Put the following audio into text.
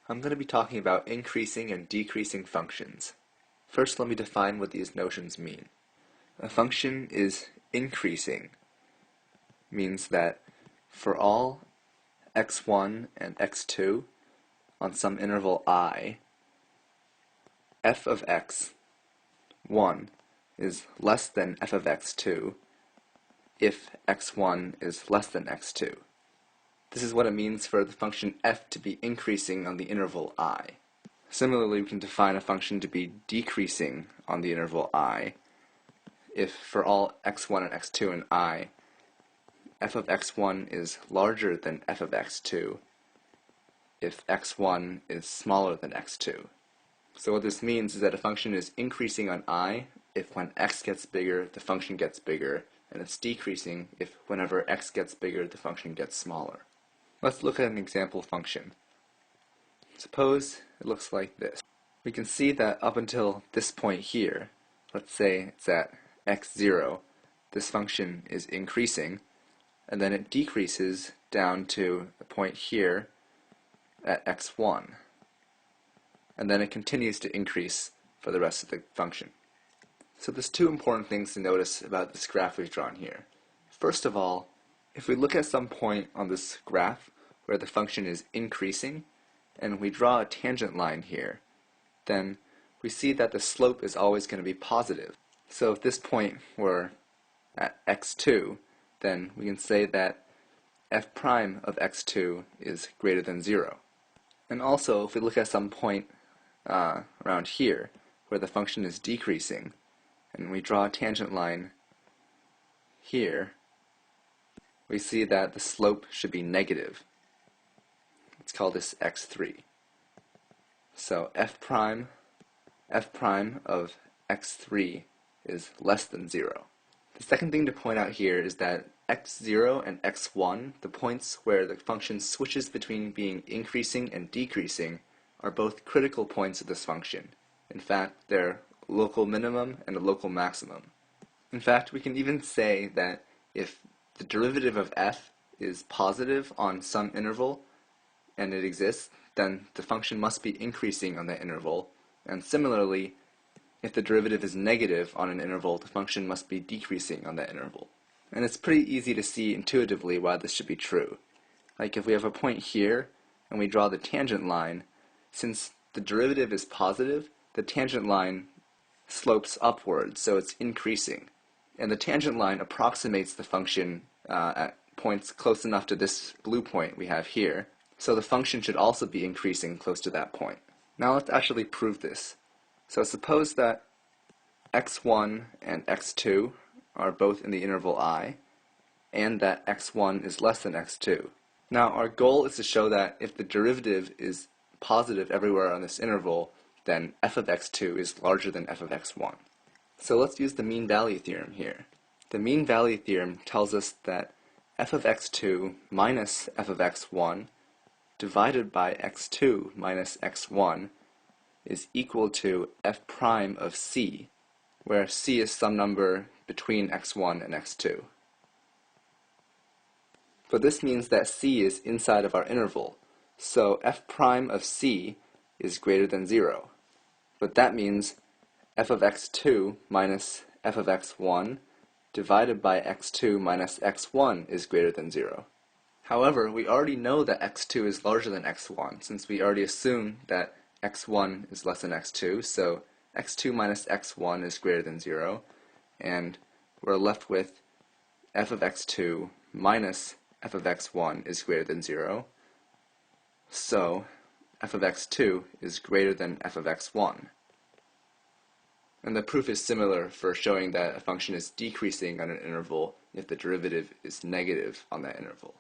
I'm going to be talking about increasing and decreasing functions. First, let me define what these notions mean. A function is increasing, means that for all x1 and x2 on some interval I, f of x1 is less than f of x2 if x1 is less than x2. This is what it means for the function f to be increasing on the interval I. Similarly, we can define a function to be decreasing on the interval I if for all x1 and x2 in I, f of x1 is larger than f of x2 if x1 is smaller than x2. So what this means is that a function is increasing on I if when x gets bigger, the function gets bigger, and it's decreasing if whenever x gets bigger, the function gets smaller. Let's look at an example function. Suppose it looks like this. We can see that up until this point here, let's say it's at x0, this function is increasing, and then it decreases down to a point here at x1. And then it continues to increase for the rest of the function. So there's two important things to notice about this graph we've drawn here. First of all, if we look at some point on this graph where the function is increasing, and we draw a tangent line here, then we see that the slope is always going to be positive. So if this point were at x2, then we can say that f prime of x2 is greater than 0. And also, if we look at some point around here, where the function is decreasing, and we draw a tangent line here, we see that the slope should be negative. Let's call this x3. So f prime of x3 is less than 0. The second thing to point out here is that x0 and x1, the points where the function switches between being increasing and decreasing, are both critical points of this function. In fact, they're local minimum and a local maximum. In fact, we can even say that if the derivative of f is positive on some interval, and it exists, then the function must be increasing on that interval. And similarly, if the derivative is negative on an interval, the function must be decreasing on that interval. And it's pretty easy to see intuitively why this should be true. Like if we have a point here, and we draw the tangent line, since the derivative is positive, the tangent line slopes upwards, so it's increasing. And the tangent line approximates the function at points close enough to this blue point we have here, so the function should also be increasing close to that point. Now let's actually prove this. So suppose that x1 and x2 are both in the interval I, and that x1 is less than x2. Now our goal is to show that if the derivative is positive everywhere on this interval, then f of x2 is larger than f of x1. So let's use the mean value theorem here. The mean value theorem tells us that f of x2 minus f of x1 divided by x2 minus x1 is equal to f prime of c, where c is some number between x1 and x2. But this means that c is inside of our interval, so f prime of c is greater than 0. But that means f of x2 minus f of x1 divided by x2 minus x1 is greater than 0. However, we already know that x2 is larger than x1, since we already assume that x1 is less than x2, so x2 minus x1 is greater than 0, and we're left with f of x2 minus f of x1 is greater than 0, so f of x2 is greater than f of x1. And the proof is similar for showing that a function is decreasing on an interval if the derivative is negative on that interval.